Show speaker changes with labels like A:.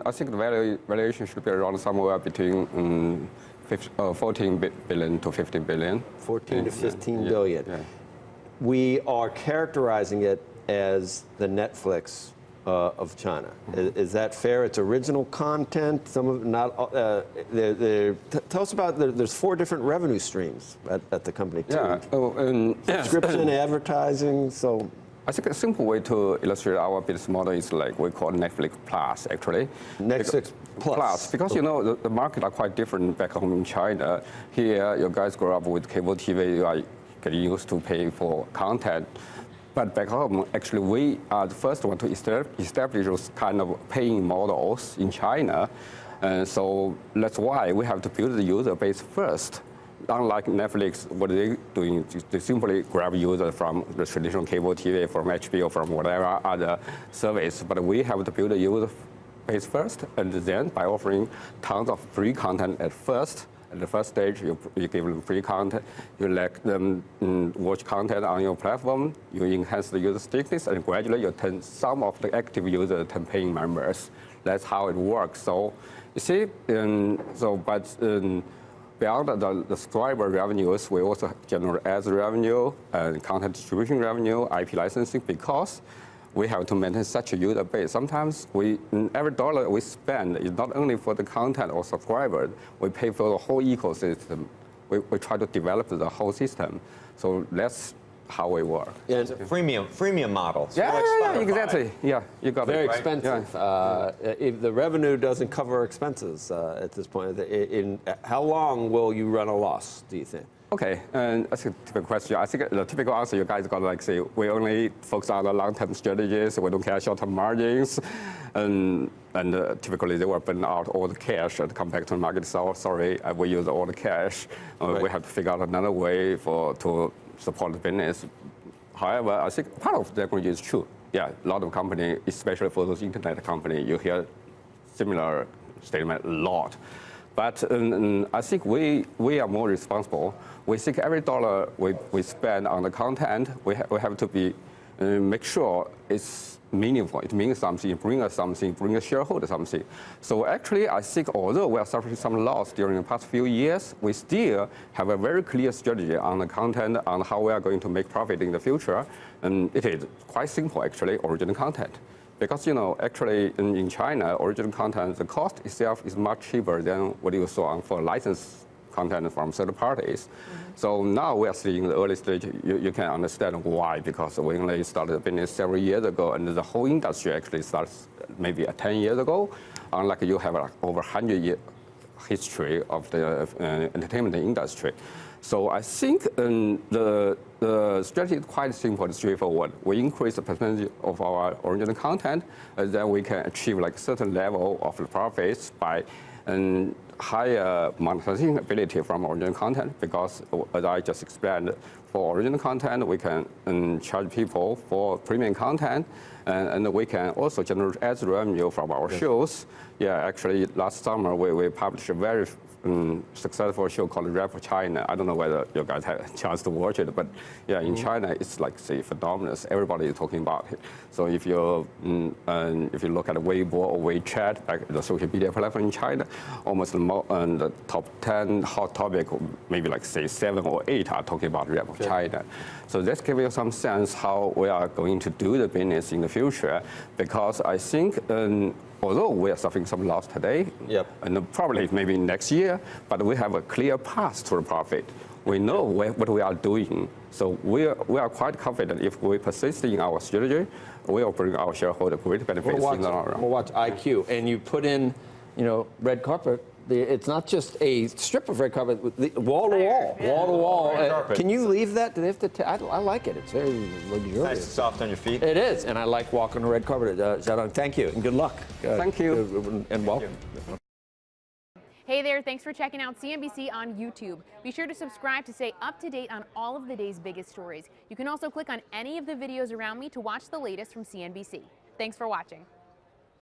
A: I think the valuation should be around somewhere between 14 billion to 15 billion.
B: 14 to 15 billion.
A: Yeah.
B: We are characterizing it as the Netflix of China. Is that fair? It's original content. Some of not. Tell us about. There's 4 different revenue streams at the company too.
A: Yeah.
B: Subscription, advertising. So.
A: I think a simple way to illustrate our business model is like we call Netflix Plus, actually.
B: Netflix Plus.
A: Because you know the market are quite different back home in China. Here, you guys grow up with cable TV, you are getting used to pay for content. But back home, actually, we are the first one to establish those kind of paying models in China. And so that's why we have to build the user base first. Unlike Netflix, what they're doing, they simply grab users from the traditional cable TV, from HBO, from whatever other service. But we have to build a user base first, and then by offering tons of free content at first. At the first stage, you give them free content, you let them watch content on your platform, you enhance the user stickiness, and gradually you turn some of the active users to paying members. That's how it works. So you see, beyond the subscriber revenues, we also generate ads revenue and content distribution revenue, IP licensing, because we have to maintain such a user base. Sometimes every dollar we spend is not only for the content or subscribers, we pay for the whole ecosystem. We try to develop the whole system. So that's how we work.
C: Yeah, it's a freemium model. So
A: Yeah, exactly. Yeah, you got
B: Very
A: it.
B: expensive.
A: Yeah.
B: If the revenue doesn't cover expenses at this point, how long will you run a loss, do you think?
A: Okay, and that's a typical question. I think the typical answer you guys got like say, we only focus on the long-term strategies, we don't care short-term margins, and typically they will burn out all the cash and come back to the market. So sorry, we use all the cash.
B: Right.
A: We have to figure out another way to support the business. However, I think part of that is true. Yeah, a lot of companies, especially for those internet companies, you hear similar statement a lot. But I think we are more responsible. We think every dollar we spend on the content, we have to be make sure it's meaningful. It means something, bring us something, bring a shareholder something. So actually, I think although we are suffering some loss during the past few years, we still have a very clear strategy on the content, on how we are going to make profit in the future. And it is quite simple, actually, original content. Because, you know, actually in China, original content, the cost itself is much cheaper than what you saw for licensed content from third parties. So now we are seeing the early stage, you can understand why, because we only started the business several years ago, and the whole industry actually starts maybe 10 years ago. Unlike you have like over 100-year history of the entertainment industry. So I think the strategy is quite simple and straightforward. We increase the percentage of our original content, and then we can achieve like a certain level of the profits by higher monetization ability from original content, because as I just explained, for original content, we can charge people for premium content, and we can also generate ads revenue from our shows. Yeah, actually, last summer, we published a very successful show called Rap for China. I don't know whether you guys had a chance to watch it, but yeah, in China, it's like, say, phenomenal. Everybody is talking about it. So if you look at Weibo or WeChat, like the social media platform in China, almost the top 10 hot topic, maybe like say 7 or 8 are talking about Rap for China. So that gives you some sense how we are going to do the business in the future, because I think although we are suffering some loss today, and probably maybe next year, but we have a clear path to the profit. We know what we are doing. So we are quite confident if we persist in our strategy, we will bring our shareholder great benefits in the long run.
B: We'll watch IQ, and you put in, you know, red carpet. It's not just a strip of red carpet, wall to wall, wall to wall. Can you leave that? Do they have to? I like it. It's very luxurious.
C: Nice and soft on your feet.
B: It is, and I like walking the red carpet. Xiaodong, thank you, and good luck.
A: Thank you.
B: And welcome.
D: Hey there, thanks for checking out CNBC on YouTube. Be sure to subscribe to stay up to date on all of the day's biggest stories. You can also click on any of the videos around me to watch the latest from CNBC. Thanks for watching.